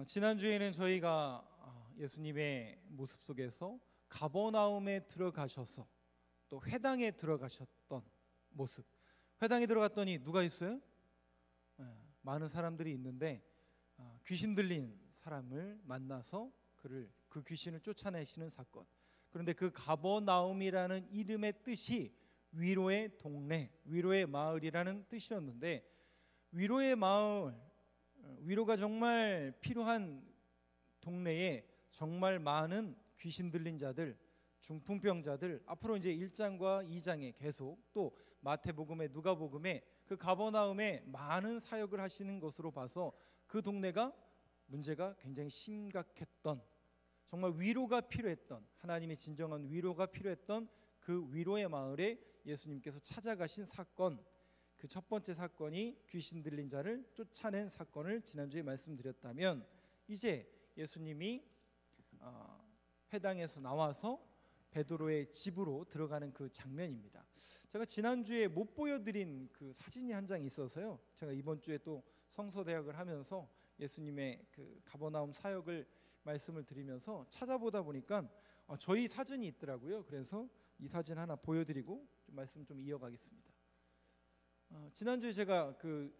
지난주에는 저희가 예수님의 모습 속에서 가버나움에 들어가셔서 또 회당에 들어가셨던 모습, 회당에 들어갔더니 누가 있어요? 많은 사람들이 있는데 귀신 들린 사람을 만나서 그 귀신을 쫓아내시는 사건. 그런데 그 가버나움이라는 이름의 뜻이 위로의 동네, 위로의 마을이라는 뜻이었는데, 위로의 마을, 위로가 정말 필요한 동네에 정말 많은 귀신 들린 자들, 중풍병자들, 앞으로 이제 1장과 2장에 계속 또 마태복음에 누가복음에 그 가버나움에 많은 사역을 하시는 것으로 봐서 그 동네가 문제가 굉장히 심각했던, 정말 위로가 필요했던, 하나님의 진정한 위로가 필요했던 그 위로의 마을에 예수님께서 찾아가신 사건, 그 첫 번째 사건이 귀신 들린 자를 쫓아낸 사건을 지난주에 말씀드렸다면, 이제 예수님이 회당에서 나와서 베드로의 집으로 들어가는 그 장면입니다. 제가 지난주에 못 보여드린 그 사진이 한 장 있어서요, 제가 이번 주에 또 성서대학을 하면서 예수님의 그 가버나움 사역을 말씀을 드리면서 찾아보다 보니까 저희 사진이 있더라고요. 그래서 이 사진 하나 보여드리고 말씀 좀 이어가겠습니다. 지난주에 제가 그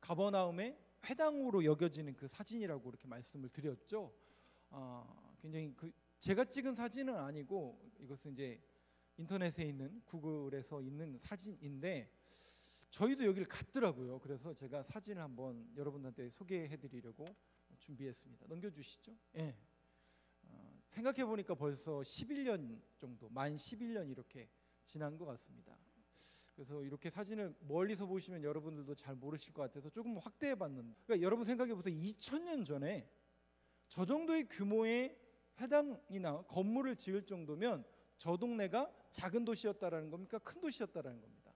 가버나움의 회당으로 여겨지는 그 사진이라고 이렇게 말씀을 드렸죠. 굉장히 제가 찍은 사진은 아니고, 이것은 이제 인터넷에 있는 구글에서 있는 사진인데 저희도 여기를 갔더라고요. 그래서 제가 사진을 한번 여러분들한테 소개해드리려고 준비했습니다. 넘겨주시죠. 예. 생각해 보니까 벌써 11년 정도, 만 11년 이렇게 지난 것 같습니다. 그래서 이렇게 사진을 멀리서 보시면 여러분들도 잘 모르실 것 같아서 조금 확대해 봤는데, 그러니까 여러분 생각해 보세요. 2000년 전에 저 정도의 규모의 회당이나 건물을 지을 정도면 저 동네가 작은 도시였다라는 겁니까? 큰 도시였다라는 겁니다.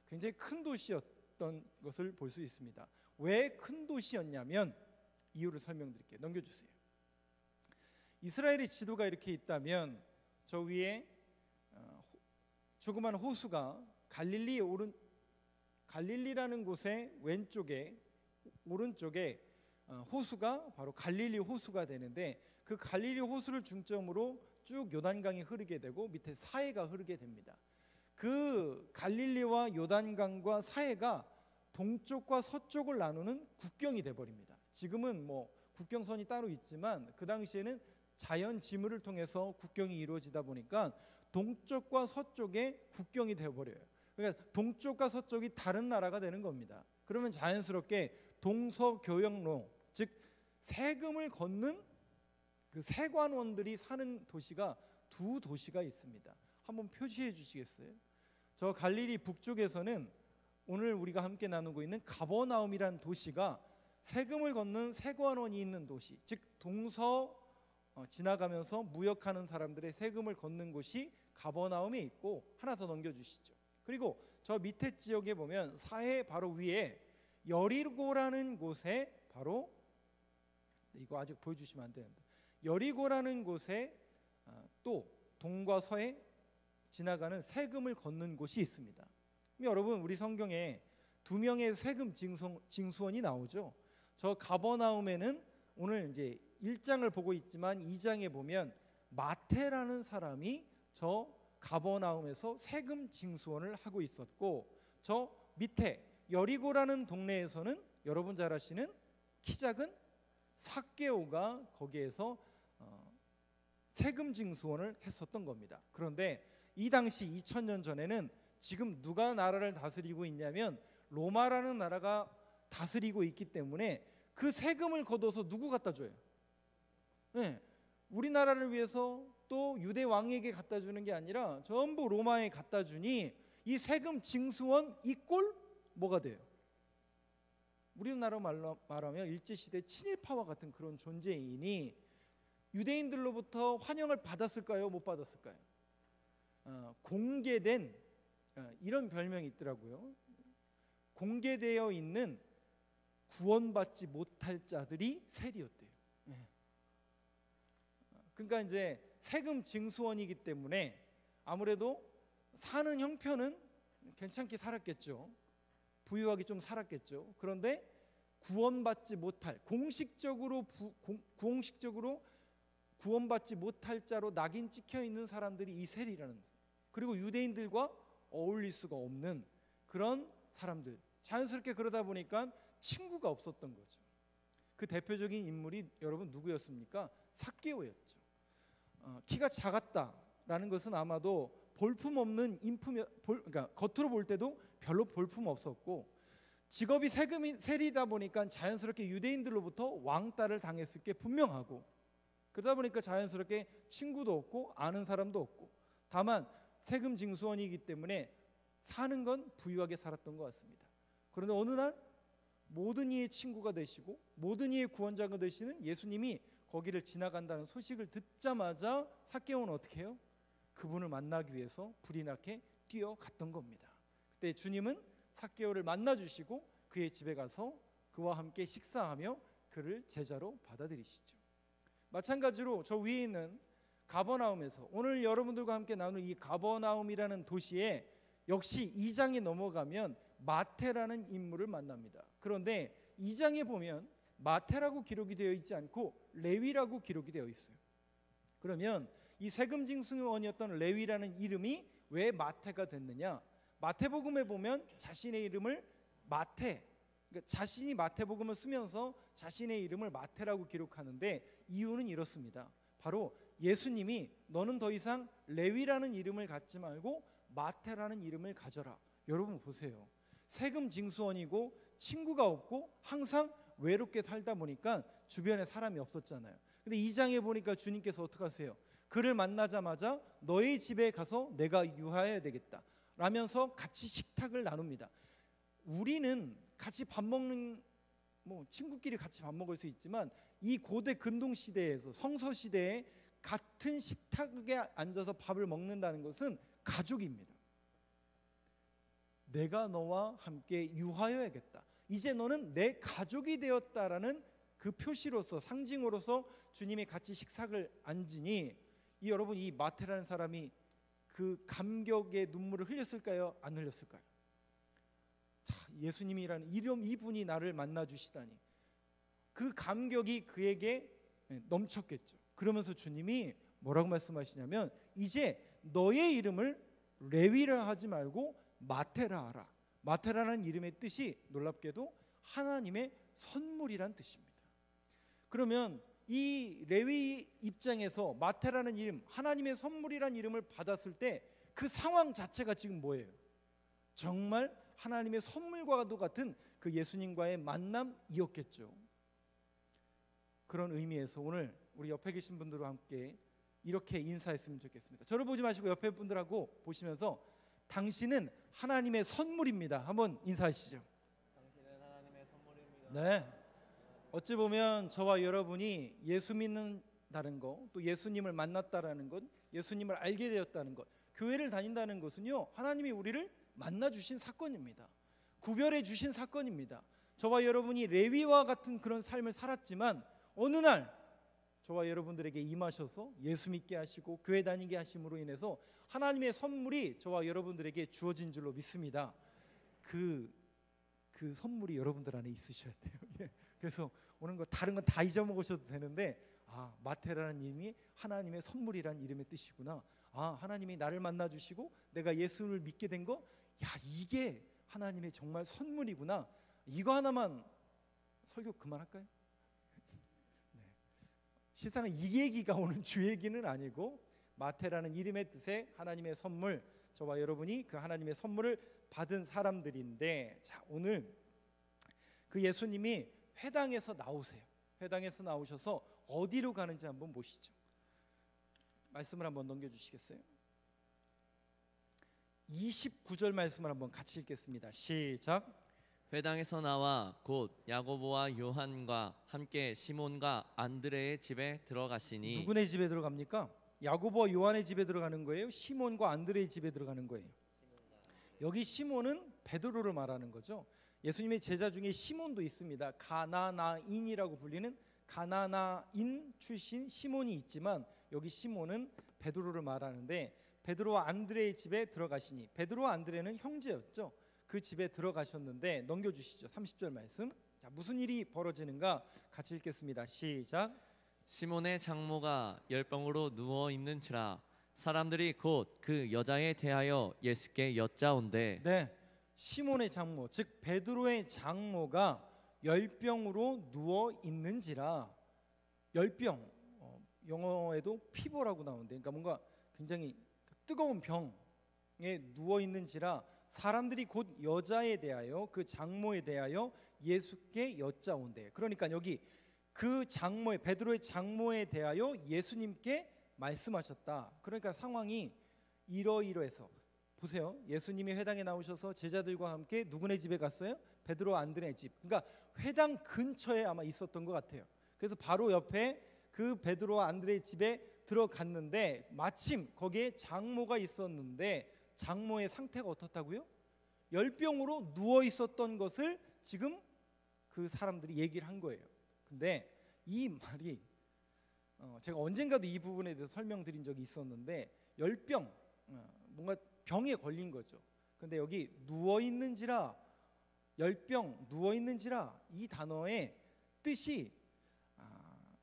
굉장히 큰 도시였던 것을 볼 수 있습니다. 왜 큰 도시였냐면 이유를 설명드릴게요. 넘겨주세요. 이스라엘의 지도가 이렇게 있다면 저 위에 조그만 호수가 갈릴리라는 곳의 왼쪽에, 오른쪽에 호수가 바로 갈릴리 호수가 되는데, 그 갈릴리 호수를 중점으로 쭉 요단강이 흐르게 되고 밑에 사해가 흐르게 됩니다. 그 갈릴리와 요단강과 사해가 동쪽과 서쪽을 나누는 국경이 돼버립니다. 지금은 뭐 국경선이 따로 있지만 그 당시에는 자연 지물을 통해서 국경이 이루어지다 보니까 동쪽과 서쪽의 국경이 되어버려요. 그러니까 동쪽과 서쪽이 다른 나라가 되는 겁니다. 그러면 자연스럽게 동서교역로, 즉 세금을 걷는 그 세관원들이 사는 도시가 두 도시가 있습니다. 한번 표시해 주시겠어요? 저 갈릴리 북쪽에서는 오늘 우리가 함께 나누고 있는 가버나움이라는 도시가 세금을 걷는 세관원이 있는 도시, 즉 동서 지나가면서 무역하는 사람들의 세금을 걷는 곳이 가버나움에 있고, 하나 더 넘겨주시죠. 그리고 저 밑에 지역에 보면 사해 바로 위에 여리고라는 곳에, 바로 이거 아직 보여주시면 안 되는데, 여리고라는 곳에 또 동과 서에 지나가는 세금을 걷는 곳이 있습니다. 여러분, 우리 성경에 두 명의 세금 징수원이 나오죠. 저 가버나움에는 오늘 이제 1장을 보고 있지만 2장에 보면 마태라는 사람이 저 가버나움에서 세금 징수원을 하고 있었고, 저 밑에 여리고라는 동네에서는 여러분 잘 아시는 키 작은 삭개오가 거기에서 세금 징수원을 했었던 겁니다. 그런데 이 당시 2000년 전에는 지금 누가 나라를 다스리고 있냐면 로마라는 나라가 다스리고 있기 때문에 그 세금을 걷어서 누구 갖다 줘요? 네, 우리나라를 위해서 또 유대 왕에게 갖다 주는 게 아니라 전부 로마에 갖다 주니 이 세금 징수원 이 꼴 뭐가 돼요? 우리나라 말로 말하면 일제시대 친일파와 같은 그런 존재이니 유대인들로부터 환영을 받았을까요? 못 받았을까요? 공개된 이런 별명이 있더라고요. 공개되어 있는 구원받지 못할 자들이 세리였대요. 그러니까 이제 세금 징수원이기 때문에 아무래도 사는 형편은 괜찮게 살았겠죠. 부유하게 좀 살았겠죠. 그런데 구원받지 못할 공식적으로 구원받지 못할 자로 낙인 찍혀 있는 사람들이 이 세리라는, 그리고 유대인들과 어울릴 수가 없는 그런 사람들, 자연스럽게 그러다 보니까 친구가 없었던 거죠. 그 대표적인 인물이 여러분 누구였습니까? 삭개오였죠. 키가 작았다라는 것은 아마도 볼품없는 그러니까 겉으로 볼 때도 별로 볼품 없었고, 직업이 세리다 보니까 자연스럽게 유대인들로부터 왕따를 당했을 게 분명하고, 그러다 보니까 자연스럽게 친구도 없고 아는 사람도 없고, 다만 세금 징수원이기 때문에 사는 건 부유하게 살았던 것 같습니다. 그런데 어느 날 모든 이의 친구가 되시고 모든 이의 구원자가 되시는 예수님이 거기를 지나간다는 소식을 듣자마자 삭개오는 어떻게 해요? 그분을 만나기 위해서 불이 나게 뛰어갔던 겁니다. 그때 주님은 삭개오를 만나주시고 그의 집에 가서 그와 함께 식사하며 그를 제자로 받아들이시죠. 마찬가지로 저 위에 있는 가버나움에서 오늘 여러분들과 함께 나눌 이 가버나움이라는 도시에 역시 2장에 넘어가면 마태라는 인물을 만납니다. 그런데 2장에 보면 마태라고 기록이 되어 있지 않고 레위라고 기록이 되어 있어요. 그러면 이 세금징수원이었던 레위라는 이름이 왜 마태가 됐느냐? 마태복음에 보면 자신의 이름을 마태, 그러니까 자신이 마태복음을 쓰면서 자신의 이름을 마태라고 기록하는데 이유는 이렇습니다. 바로 예수님이 너는 더 이상 레위라는 이름을 갖지 말고 마태라는 이름을 가져라. 여러분 보세요. 세금징수원이고 친구가 없고 항상 외롭게 살다 보니까 주변에 사람이 없었잖아요. 근데 2장에 보니까 주님께서 어떻게 하세요? 그를 만나자마자 너의 집에 가서 내가 유하여야 되겠다 라면서 같이 식탁을 나눕니다. 우리는 같이 밥 먹는, 친구끼리 같이 밥 먹을 수 있지만 이 고대 근동 시대에서 성서 시대에 같은 식탁에 앉아서 밥을 먹는다는 것은 가족입니다. 내가 너와 함께 유하여야겠다. 이제 너는 내 가족이 되었다라는 그 표시로서, 상징으로서 주님이 같이 식탁을 앉으니 여러분 이 마태라는 사람이 그 감격의 눈물을 흘렸을까요? 안 흘렸을까요? 예수님이라는 이분이 나를 만나 주시다니, 그 감격이 그에게 넘쳤겠죠. 그러면서 주님이 뭐라고 말씀하시냐면 이제 너의 이름을 레위라 하지 말고 마태라 하라. 마태라는 이름의 뜻이 놀랍게도 하나님의 선물이란 뜻입니다. 그러면 이 레위 입장에서 마태라는 이름, 하나님의 선물이란 이름을 받았을 때 그 상황 자체가 지금 뭐예요? 정말 하나님의 선물과도 같은 그 예수님과의 만남이었겠죠. 그런 의미에서 오늘 우리 옆에 계신 분들과 함께 이렇게 인사했으면 좋겠습니다. 저를 보지 마시고 옆에 분들하고 보시면서 당신은 하나님의 선물입니다. 한번 인사하시죠. 당신은 하나님의 선물입니다. 네. 어찌 보면 저와 여러분이 예수 믿는다는 것, 또 예수님을 만났다라는 것, 예수님을 알게 되었다는 것, 교회를 다닌다는 것은요, 하나님이 우리를 만나 주신 사건입니다. 구별해 주신 사건입니다. 저와 여러분이 레위와 같은 그런 삶을 살았지만 어느 날 저와 여러분들에게 임하셔서 예수 믿게 하시고 교회 다니게 하심으로 인해서 하나님의 선물이 저와 여러분들에게 주어진 줄로 믿습니다. 그 선물이 여러분들 안에 있으셔야 돼요. 그래서 오는 거 다른 건 다 잊어먹으셔도 되는데, 마태라는 이름이 하나님의 선물이라는 이름의 뜻이구나. 하나님이 나를 만나 주시고 내가 예수를 믿게 된 거, 이게 하나님의 정말 선물이구나. 이거 하나만 설교 그만할까요? 네. 실상은 이 얘기가 오늘 주 얘기는 아니고 마태라는 이름의 뜻의 하나님의 선물, 저와 여러분이 그 하나님의 선물을 받은 사람들인데, 자, 오늘 그 예수님이 회당에서 나오세요. 회당에서 나오셔서 어디로 가는지 한번 보시죠. 말씀을 한번 넘겨주시겠어요? 29절 말씀을 한번 같이 읽겠습니다. 시작. 회당에서 나와 곧 야고보와 요한과 함께 시몬과 안드레의 집에 들어가시니. 누구네 집에 들어갑니까? 야고보와 요한의 집에 들어가는 거예요? 시몬과 안드레의 집에 들어가는 거예요? 여기 시몬은 베드로를 말하는 거죠. 예수님의 제자 중에 시몬도 있습니다. 가나나인이라고 불리는 가나나인 출신 시몬이 있지만 여기 시몬은 베드로를 말하는데, 베드로와 안드레의 집에 들어가시니, 베드로와 안드레는 형제였죠. 그 집에 들어가셨는데, 넘겨주시죠. 30절 말씀. 자, 자, 무슨 일이 벌어지는가 같이 읽겠습니다. 시작. 시몬의 장모가 열병으로 누워 있는지라 사람들이 곧 그 여자에 대하여 예수께 여짜온대. 네, 시몬의 장모, 즉 베드로의 장모가 열병으로 누워 있는지라. 열병, 영어에도 피버라고 나오는데, 그러니까 뭔가 굉장히 뜨거운 병에 누워 있는지라 사람들이 곧 여자에 대하여, 그 장모에 대하여 예수께 여짜온대. 그러니까 여기 그 장모의, 베드로의 장모에 대하여 예수님께 말씀하셨다. 그러니까 상황이 이러이러해서, 보세요. 예수님이 회당에 나오셔서 제자들과 함께 누구네 집에 갔어요? 베드로 안드레 집. 그러니까 회당 근처에 아마 있었던 것 같아요. 그래서 바로 옆에 그 베드로와 안드레 집에 들어갔는데 마침 거기에 장모가 있었는데 장모의 상태가 어떻다고요? 열병으로 누워 있었던 것을 지금 그 사람들이 얘기를 한 거예요. 근데 이 말이 제가 언젠가도 이 부분에 대해서 설명드린 적이 있었는데, 열병, 뭔가 병에 걸린 거죠. 근데 여기 누워 있는지라, 열병 누워 있는지라, 이 단어의 뜻이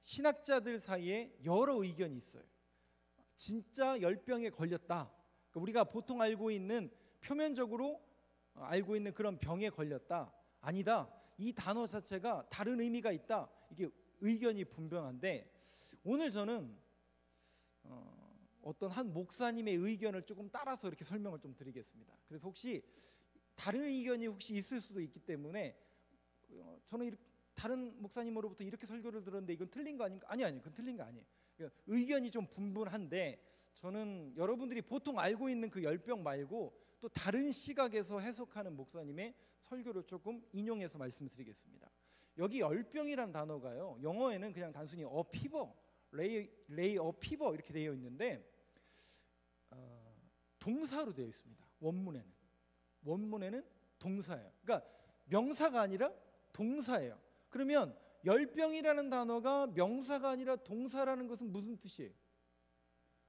신학자들 사이에 여러 의견이 있어요. 진짜 열병에 걸렸다, 그러니까 우리가 보통 알고 있는, 표면적으로 알고 있는 그런 병에 걸렸다, 아니다, 이 단어 자체가 다른 의미가 있다, 이게 의견이 분명한데, 오늘 저는 어떤 한 목사님의 의견을 조금 따라서 이렇게 설명을 좀 드리겠습니다. 그래서 혹시 다른 의견이 혹시 있을 수도 있기 때문에 저는 다른 목사님으로부터 이렇게 설교를 들었는데 이건 틀린 거 아닌가? 아니, 그건 틀린 거 아니에요. 그러니까 의견이 좀 분분한데, 저는 여러분들이 보통 알고 있는 그 열병 말고 또 다른 시각에서 해석하는 목사님의 설교를 조금 인용해서 말씀드리겠습니다. 여기 열병이란 단어가요, 영어에는 그냥 단순히 a fever, lay a fever 이렇게 되어 있는데 동사로 되어 있습니다. 원문에는 동사예요. 그러니까 명사가 아니라 동사예요. 그러면 열병이라는 단어가 명사가 아니라 동사라는 것은 무슨 뜻이에요?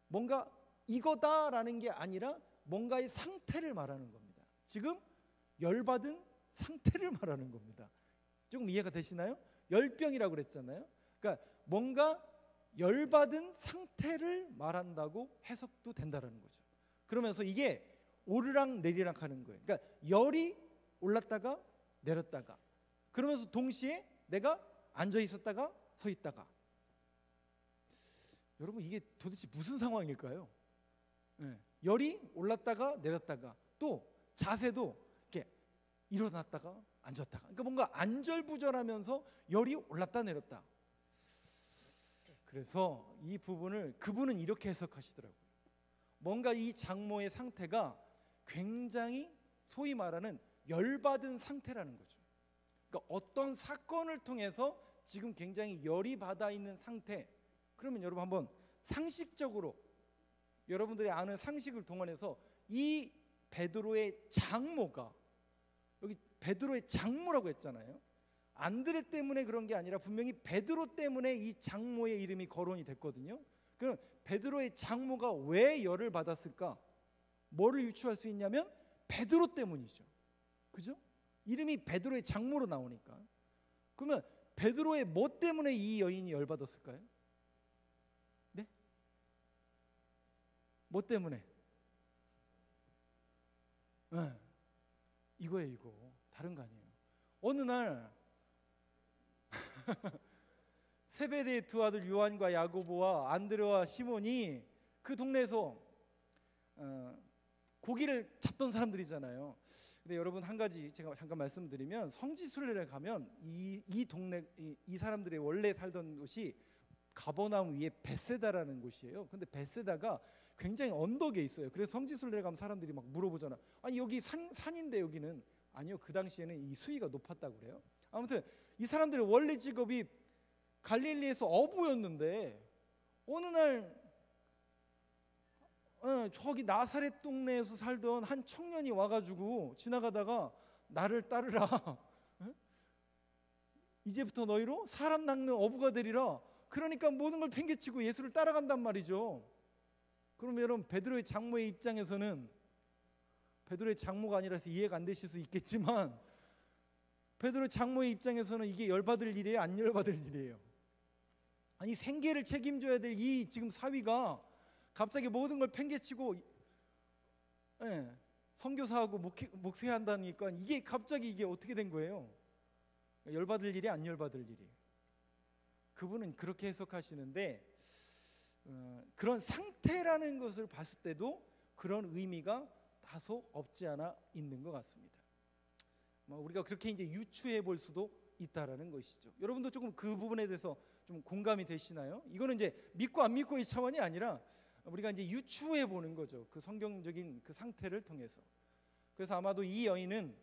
뭔가 이거다라는 게 아니라 뭔가의 상태를 말하는 겁니다. 지금 열받은 상태를 말하는 겁니다. 조금 이해가 되시나요? 열병이라고 그랬잖아요. 그러니까 뭔가 열받은 상태를 말한다고 해석도 된다라는 거죠. 그러면서 이게 오르락 내리락 하는 거예요. 그러니까 열이 올랐다가 내렸다가, 그러면서 동시에 내가 앉아 있었다가 서 있다가. 여러분, 이게 도대체 무슨 상황일까요? 네. 열이 올랐다가 내렸다가, 또 자세도 이렇게 일어났다가 앉았다가, 그러니까 뭔가 안절부절하면서 열이 올랐다 내렸다. 그래서 이 부분을 그분은 이렇게 해석하시더라고요. 뭔가 이 장모의 상태가 굉장히 소위 말하는 열받은 상태라는 거죠. 그러니까 어떤 사건을 통해서 지금 굉장히 열이 받아 있는 상태. 그러면 여러분 한번 상식적으로 여러분들이 아는 상식을 동원해서 이 베드로의 장모가, 여기 베드로의 장모라고 했잖아요. 안드레 때문에 그런 게 아니라 분명히 베드로 때문에 이 장모의 이름이 거론이 됐거든요. 그럼 베드로의 장모가 왜 열을 받았을까? 뭐를 유추할 수 있냐면 베드로 때문이죠. 그죠? 이름이 베드로의 장모로 나오니까. 그러면 베드로의 뭐 때문에 이 여인이 열받았을까요? 네? 뭐 때문에? 네. 이거예요, 이거. 다른 거 아니에요. 어느 날 세베대의 두 아들 요한과 야고보와 안드레와 시몬이 그 동네에서 고기를 잡던 사람들이잖아요. 근데 여러분, 한 가지 제가 잠깐 말씀드리면, 성지순례를 가면 이 동네, 이 사람들의 원래 살던 곳이 가버나움 위에 벳세다라는 곳이에요. 근데 벳세다가 굉장히 언덕에 있어요. 그래서 성지순례를 가면 사람들이 막 물어보잖아. 아니, 여기 산인데 여기는. 아니요, 그 당시에는 이 수위가 높았다고 그래요. 아무튼 이 사람들의 원래 직업이 갈릴리에서 어부였는데, 어느 날 저기 나사렛 동네에서 살던 한 청년이 와가지고 지나가다가 나를 따르라. 이제부터 너희로 사람 낚는 어부가 되리라. 그러니까 모든 걸 팽개치고 예수를 따라간단 말이죠. 그럼 여러분, 베드로의 장모의 입장에서는, 베드로의 장모가 아니라서 이해가 안 되실 수 있겠지만, 베드로 장모의 입장에서는 이게 열받을 일이에요, 안 열받을 일이에요? 아니 생계를 책임져야 될 이 지금 사위가 갑자기 모든 걸 팽개치고 선교사하고 목회한다니까 이게 갑자기 이게 어떻게 된 거예요? 열받을 일이 안 열받을 일이. 그분은 그렇게 해석하시는데 그런 상태라는 것을 봤을 때도 그런 의미가 다소 없지 않아 있는 것 같습니다. 우리가 그렇게 이제 유추해 볼 수도 있다라는 것이죠. 여러분도 조금 그 부분에 대해서 좀 공감이 되시나요? 이거는 이제 믿고 안 믿고의 차원이 아니라 우리가 이제 유추해 보는 거죠. 그 성경적인 그 상태를 통해서. 그래서 아마도 이 여인은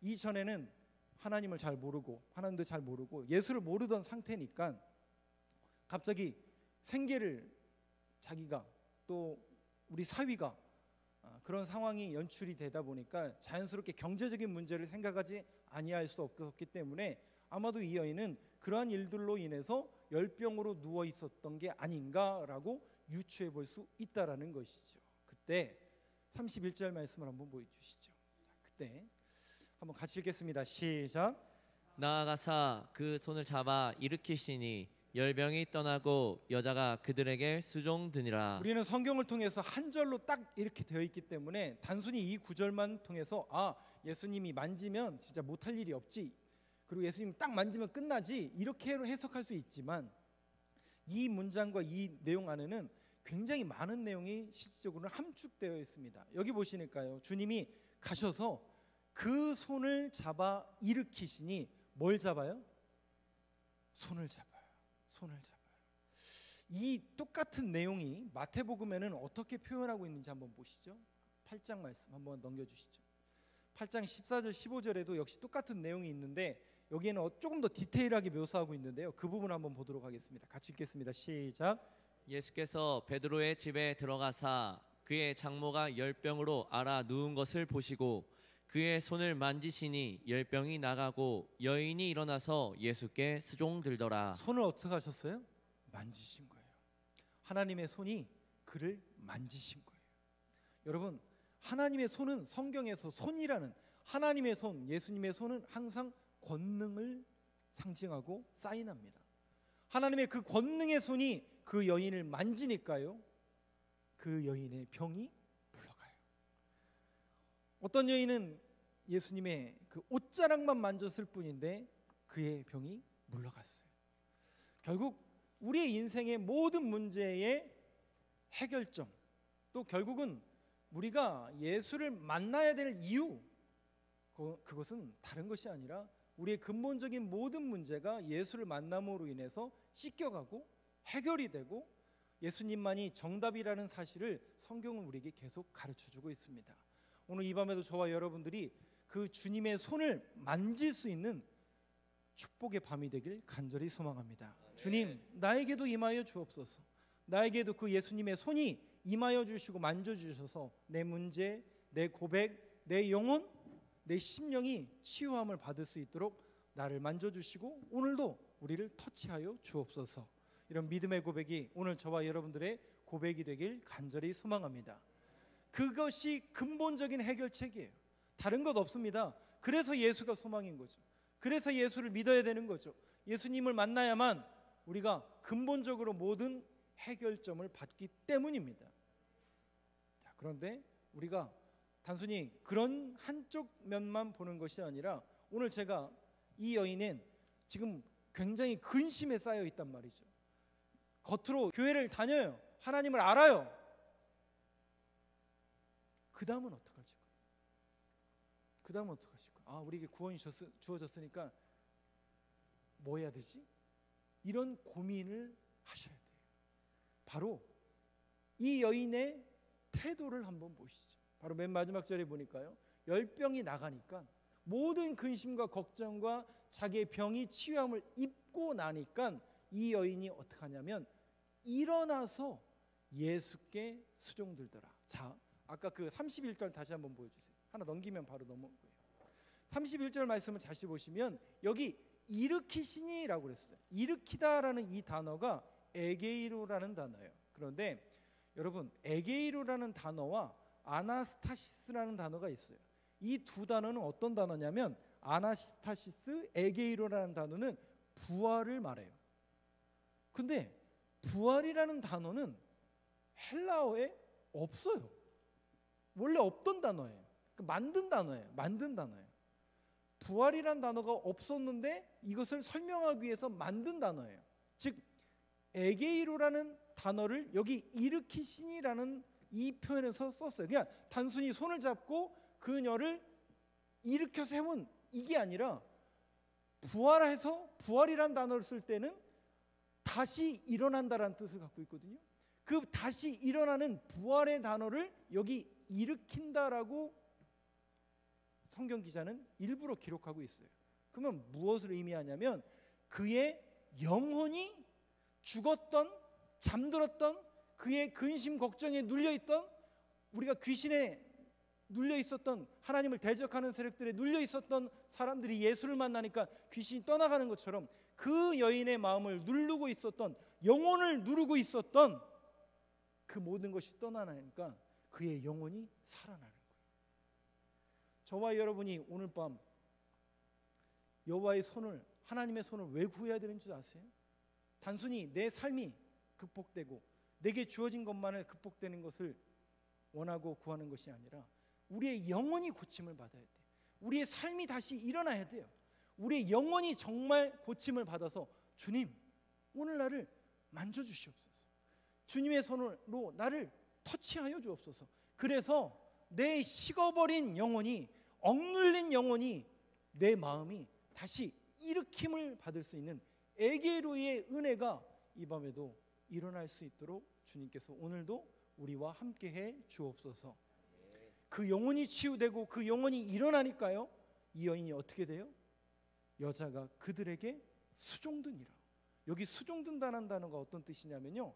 이전에는 하나님을 잘 모르고 하나님도 잘 모르고 예수를 모르던 상태니까 갑자기 생계를 자기가 또 우리 사위가 그런 상황이 연출이 되다 보니까 자연스럽게 경제적인 문제를 생각하지 아니할 수 없었기 때문에 아마도 이 여인은 그러한 일들로 인해서 열병으로 누워 있었던 게 아닌가라고 유추해 볼 수 있다라는 것이죠. 그때 31절 말씀을 한번 보여주시죠. 그때 한번 같이 읽겠습니다. 시작. 나아가사 그 손을 잡아 일으키시니 열병이 떠나고 여자가 그들에게 수종드니라. 우리는 성경을 통해서 한 절로 딱 이렇게 되어 있기 때문에 단순히 이 구절만 통해서 예수님이 만지면 진짜 못할 일이 없지, 그리고 예수님이 딱 만지면 끝나지, 이렇게 해석할 수 있지만 이 문장과 이 내용 안에는 굉장히 많은 내용이 실질적으로 함축되어 있습니다. 여기 보시니까요, 주님이 가셔서 그 손을 잡아 일으키시니 뭘 잡아요? 손을 잡아요. 손을 잡아요. 이 똑같은 내용이 마태복음에는 어떻게 표현하고 있는지 한번 보시죠. 8장 말씀 한번 넘겨주시죠. 8장 14절 15절에도 역시 똑같은 내용이 있는데 여기에는 조금 더 디테일하게 묘사하고 있는데요, 그 부분 한번 보도록 하겠습니다. 같이 읽겠습니다. 시작. 예수께서 베드로의 집에 들어가사 그의 장모가 열병으로 앓아 누운 것을 보시고 그의 손을 만지시니 열병이 나가고 여인이 일어나서 예수께 수종들더라. 손을 어떻게 하셨어요? 만지신 거예요. 하나님의 손이 그를 만지신 거예요. 여러분, 하나님의 손은 성경에서 손이라는 하나님의 손, 예수님의 손은 항상 권능을 상징하고 사인합니다. 하나님의 그 권능의 손이 그 여인을 만지니까요, 그 여인의 병이 물러가요. 어떤 여인은 예수님의 그 옷자락만 만졌을 뿐인데 그의 병이 물러갔어요. 결국 우리의 인생의 모든 문제의 해결점, 또 결국은 우리가 예수를 만나야 될 이유, 그것은 다른 것이 아니라 우리의 근본적인 모든 문제가 예수를 만남으로 인해서 씻겨가고 해결이 되고 예수님만이 정답이라는 사실을 성경은 우리에게 계속 가르쳐주고 있습니다. 오늘 이 밤에도 저와 여러분들이 그 주님의 손을 만질 수 있는 축복의 밤이 되길 간절히 소망합니다. 주님, 나에게도 임하여 주옵소서. 나에게도 그 예수님의 손이 임하여 주시고 만져주셔서 내 문제, 내 고백, 내 영혼, 내 심령이 치유함을 받을 수 있도록 나를 만져주시고 오늘도 우리를 터치하여 주옵소서. 이런 믿음의 고백이 오늘 저와 여러분들의 고백이 되길 간절히 소망합니다. 그것이 근본적인 해결책이에요. 다른 것 없습니다. 그래서 예수가 소망인 거죠. 그래서 예수를 믿어야 되는 거죠. 예수님을 만나야만 우리가 근본적으로 모든 해결점을 받기 때문입니다. 자, 그런데 우리가 단순히 그런 한쪽 면만 보는 것이 아니라 오늘 제가 이 여인은 지금 굉장히 근심에 쌓여 있단 말이죠. 겉으로 교회를 다녀요. 하나님을 알아요. 그 다음은 어떡하지? 그 다음은 어떡하실 거예요? 우리에게 구원이 주어졌으니까 뭐 해야 되지? 이런 고민을 하셔야 돼요. 바로 이 여인의 태도를 한번 보시죠. 바로 맨 마지막 절에 보니까요, 열병이 나가니까 모든 근심과 걱정과 자기의 병이 치유함을 입고 나니까 이 여인이 어떻게 하냐면 일어나서 예수께 수종들더라. 자, 아까 그 31절 다시 한번 보여주세요. 하나 넘기면 바로 넘어오고요. 31절 말씀을 다시 보시면 여기 일으키시니라고 그랬어요. 일으키다라는 이 단어가 에게이로라는 단어예요. 그런데 여러분, 에게이로라는 단어와 아나스타시스라는 단어가 있어요. 이 두 단어는 어떤 단어냐면 아나스타시스 에게이로라는 단어는 부활을 말해요. 근데 부활이라는 단어는 헬라어에 없어요. 원래 없던 단어예요. 만든 단어예요. 부활이란 단어가 없었는데 이것을 설명하기 위해서 만든 단어예요. 즉 에게이로라는 단어를 여기 일으키시니라는 이 표현에서 썼어요. 그냥 단순히 손을 잡고 그녀를 일으켜서 해온 이게 아니라 부활이란 단어를 쓸 때는 다시 일어난다라는 뜻을 갖고 있거든요. 그 다시 일어나는 부활의 단어를 여기 일으킨다라고 성경 기자는 일부러 기록하고 있어요. 그러면 무엇을 의미하냐면 그의 영혼이 죽었던, 잠들었던, 그의 근심 걱정에 눌려있던, 우리가 귀신에 눌려있었던, 하나님을 대적하는 세력들에 눌려있었던 사람들이 예수를 만나니까 귀신이 떠나가는 것처럼 그 여인의 마음을 누르고 있었던, 영혼을 누르고 있었던 그 모든 것이 떠나니까 그의 영혼이 살아나는 거예요. 저와 여러분이 오늘 밤 여호와의 손을, 하나님의 손을 왜 구해야 되는 줄 아세요? 단순히 내 삶이 극복되고 내게 주어진 것만을 극복되는 것을 원하고 구하는 것이 아니라 우리의 영혼이 고침을 받아야 돼. 우리의 삶이 다시 일어나야 돼요. 우리의 영혼이 정말 고침을 받아서 주님 오늘 나를 만져주시옵소서. 주님의 손으로 나를 터치하여 주옵소서. 그래서 내 식어버린 영혼이, 억눌린 영혼이, 내 마음이 다시 일으킴을 받을 수 있는 에게로의 은혜가 이 밤에도 일어날 수 있도록 주님께서 오늘도 우리와 함께해 주옵소서. 그 영혼이 치유되고 그 영혼이 일어나니까요, 이 여인이 어떻게 돼요? 여자가 그들에게 수종드니라. 여기 수종든다는 단어가 어떤 뜻이냐면요,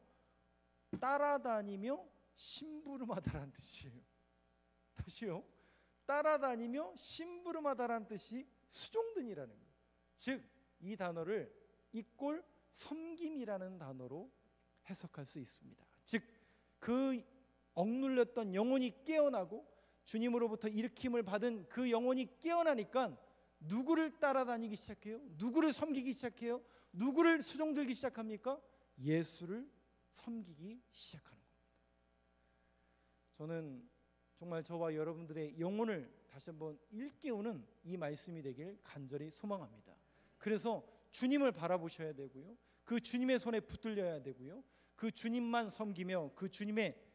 따라다니며 심부름하다라는 뜻이에요. 다시요, 따라다니며 심부름하다라는 뜻이 수종든이라는 거예요. 즉 이 단어를 이꼴 섬김이라는 단어로 해석할 수 있습니다. 즉 그 억눌렸던 영혼이 깨어나고 주님으로부터 일으킴을 받은 그 영혼이 깨어나니까 누구를 따라다니기 시작해요? 누구를 섬기기 시작해요? 누구를 수종들기 시작합니까? 예수를 섬기기 시작하는 겁니다. 저는 정말 저와 여러분들의 영혼을 다시 한번 일깨우는 이 말씀이 되길 간절히 소망합니다. 그래서 주님을 바라보셔야 되고요, 그 주님의 손에 붙들려야 되고요, 그 주님만 섬기며 그 주님의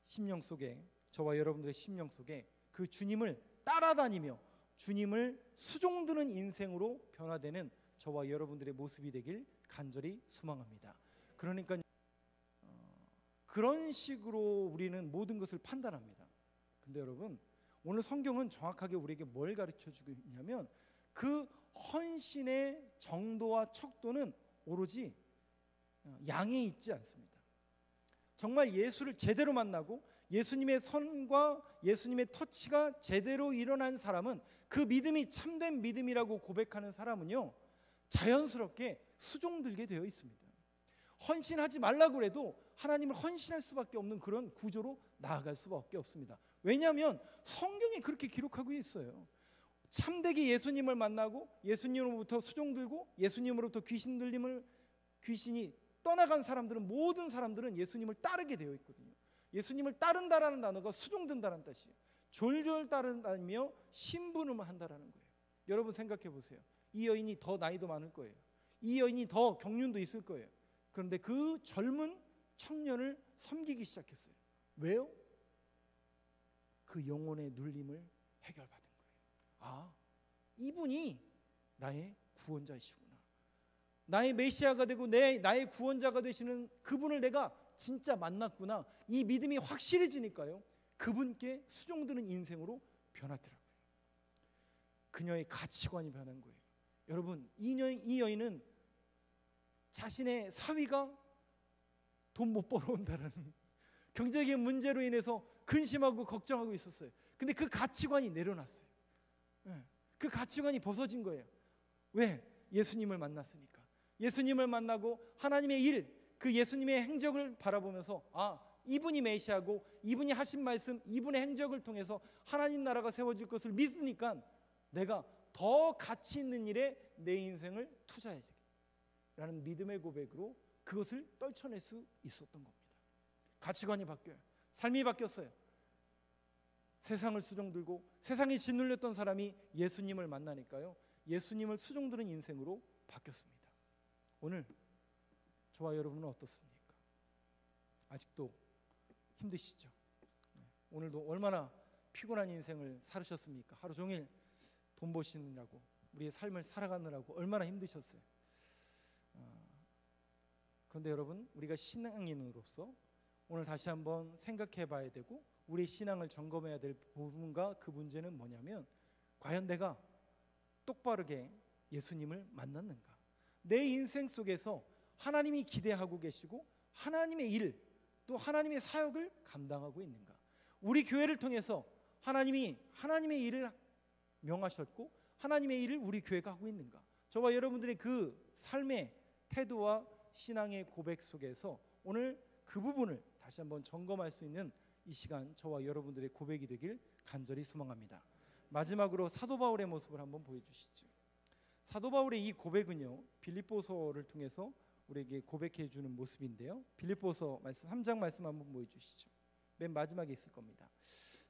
심령 속에, 저와 여러분들의 심령 속에 그 주님을 따라다니며 주님을 수종드는 인생으로 변화되는 저와 여러분들의 모습이 되길 간절히 소망합니다. 그러니까 그런 식으로 우리는 모든 것을 판단합니다. 근데 여러분, 오늘 성경은 정확하게 우리에게 뭘 가르쳐 주고 있냐면 그 헌신의 정도와 척도는 오로지 양에 있지 않습니다. 정말 예수를 제대로 만나고 예수님의 선과 예수님의 터치가 제대로 일어난 사람은, 그 믿음이 참된 믿음이라고 고백하는 사람은요, 자연스럽게 수종들게 되어 있습니다. 헌신하지 말라고 해도 하나님을 헌신할 수밖에 없는 그런 구조로 나아갈 수밖에 없습니다. 왜냐하면 성경이 그렇게 기록하고 있어요. 참되게 예수님을 만나고 예수님으로부터 수종들고 예수님으로부터 귀신이 떠나간 사람들은, 모든 사람들은 예수님을 따르게 되어 있거든요. 예수님을 따른다라는 단어가 수종든다는 뜻이에요. 졸졸 따른다며 심부름을 한다라는 거예요. 여러분 생각해 보세요. 이 여인이 더 나이도 많을 거예요. 이 여인이 더 경륜도 있을 거예요. 그런데 그 젊은 청년을 섬기기 시작했어요. 왜요? 그 영혼의 눌림을 해결받은 거예요. 아, 이분이 나의 구원자이시구나. 나의 메시아가 되고 나의 구원자가 되시는 그분을 내가 진짜 만났구나. 이 믿음이 확실해지니까요, 그분께 수종드는 인생으로 변하더라고요. 그녀의 가치관이 변한 거예요. 여러분, 이 여인은 자신의 사위가 돈 못 벌어온다는 경제적인 문제로 인해서 근심하고 걱정하고 있었어요. 근데 그 가치관이 내려놨어요. 그 가치관이 벗어진 거예요. 왜? 예수님을 만났으니까. 예수님을 만나고 하나님의 일, 그 예수님의 행적을 바라보면서, 아, 이분이 메시아고 이분이 하신 말씀, 이분의 행적을 통해서 하나님 나라가 세워질 것을 믿으니까 내가 더 가치 있는 일에 내 인생을 투자해야 되라는 믿음의 고백으로 그것을 떨쳐낼 수 있었던 겁니다. 가치관이 바뀌어요. 삶이 바뀌었어요. 세상을 수종들고 세상에 짓눌렸던 사람이 예수님을 만나니까요, 예수님을 수종드는 인생으로 바뀌었습니다. 오늘 저와 여러분은 어떻습니까? 아직도 힘드시죠? 오늘도 얼마나 피곤한 인생을 살으셨습니까? 하루 종일 돈 버시느라고, 우리의 삶을 살아가느라고 얼마나 힘드셨어요. 그런데 여러분, 우리가 신앙인으로서 오늘 다시 한번 생각해 봐야 되고 우리의 신앙을 점검해야 될 부분과 그 문제는 뭐냐면, 과연 내가 똑바르게 예수님을 만났는가? 내 인생 속에서 하나님이 기대하고 계시고 하나님의 일, 또 하나님의 사역을 감당하고 있는가? 우리 교회를 통해서 하나님이 하나님의 일을 명하셨고 하나님의 일을 우리 교회가 하고 있는가? 저와 여러분들의 그 삶의 태도와 신앙의 고백 속에서 오늘 그 부분을 다시 한번 점검할 수 있는 이 시간, 저와 여러분들의 고백이 되길 간절히 소망합니다. 마지막으로 사도 바울의 모습을 한번 보여주시죠. 사도 바울의 이 고백은요, 빌립보서를 통해서 우리에게 고백해 주는 모습인데요, 빌립보서 말씀 3장 말씀 한번 보여주시죠. 맨 마지막에 있을 겁니다.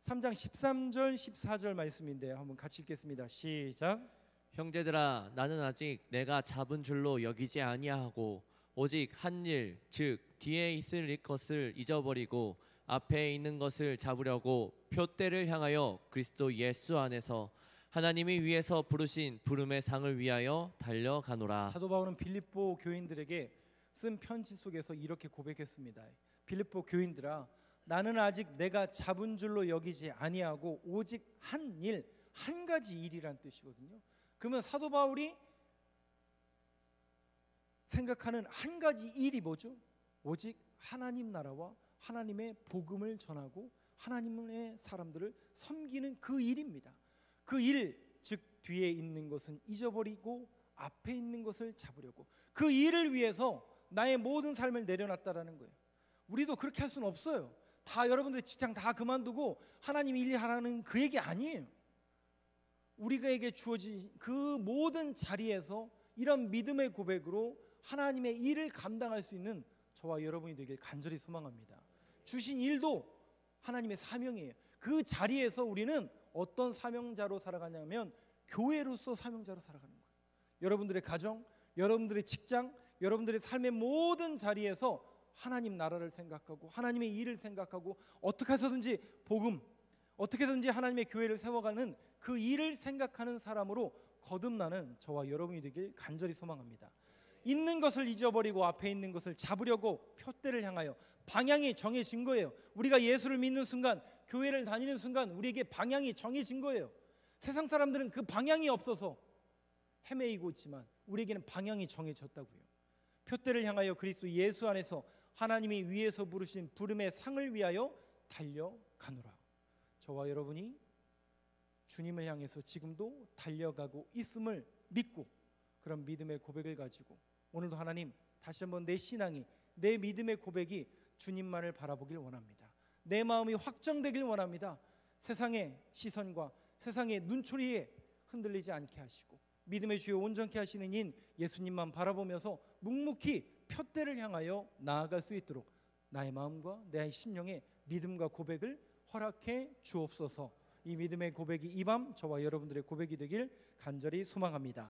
3장 13절 14절 말씀인데요, 한번 같이 읽겠습니다. 시작. 형제들아, 나는 아직 내가 잡은 줄로 여기지 아니하고 오직 한 일, 즉 뒤에 있을 것을 잊어버리고 앞에 있는 것을 잡으려고 표대를 향하여 그리스도 예수 안에서 하나님이 위에서 부르신 부름의 상을 위하여 달려가노라. 사도 바울은 빌립보 교인들에게 쓴 편지 속에서 이렇게 고백했습니다. 빌립보 교인들아, 나는 아직 내가 잡은 줄로 여기지 아니하고 오직 한 일, 한 가지 일이란 뜻이거든요. 그러면 사도 바울이 생각하는 한 가지 일이 뭐죠? 오직 하나님 나라와 하나님의 복음을 전하고 하나님의 사람들을 섬기는 그 일입니다. 그 일, 즉 뒤에 있는 것은 잊어버리고 앞에 있는 것을 잡으려고, 그 일을 위해서 나의 모든 삶을 내려놨다라는 거예요. 우리도 그렇게 할 수는 없어요. 다 여러분들의 직장 다 그만두고 하나님 일하라는 그 얘기 아니에요. 우리에게 주어진 그 모든 자리에서 이런 믿음의 고백으로 하나님의 일을 감당할 수 있는 저와 여러분이 되길 간절히 소망합니다. 주신 일도 하나님의 사명이에요. 그 자리에서 우리는 어떤 사명자로 살아가냐면 교회로서 사명자로 살아가는 거예요. 여러분들의 가정, 여러분들의 직장, 여러분들의 삶의 모든 자리에서 하나님 나라를 생각하고 하나님의 일을 생각하고 어떻게 해서든지 복음, 어떻게 해서든지 하나님의 교회를 세워가는 그 일을 생각하는 사람으로 거듭나는 저와 여러분이 되길 간절히 소망합니다. 있는 것을 잊어버리고 앞에 있는 것을 잡으려고 표대를 향하여, 방향이 정해진 거예요. 우리가 예수를 믿는 순간, 교회를 다니는 순간 우리에게 방향이 정해진 거예요. 세상 사람들은 그 방향이 없어서 헤매이고 있지만 우리에게는 방향이 정해졌다고요. 표대를 향하여 그리스도 예수 안에서 하나님이 위에서 부르신 부름의 상을 위하여 달려가노라. 저와 여러분이 주님을 향해서 지금도 달려가고 있음을 믿고 그런 믿음의 고백을 가지고 오늘도 하나님, 다시 한번 내 신앙이, 내 믿음의 고백이 주님만을 바라보길 원합니다. 내 마음이 확정되길 원합니다. 세상의 시선과 세상의 눈초리에 흔들리지 않게 하시고 믿음의 주여 온전케 하시는 인 예수님만 바라보면서 묵묵히 표대를 향하여 나아갈 수 있도록 나의 마음과 내 심령의 믿음과 고백을 허락해 주옵소서. 이 믿음의 고백이 이 밤 저와 여러분들의 고백이 되길 간절히 소망합니다.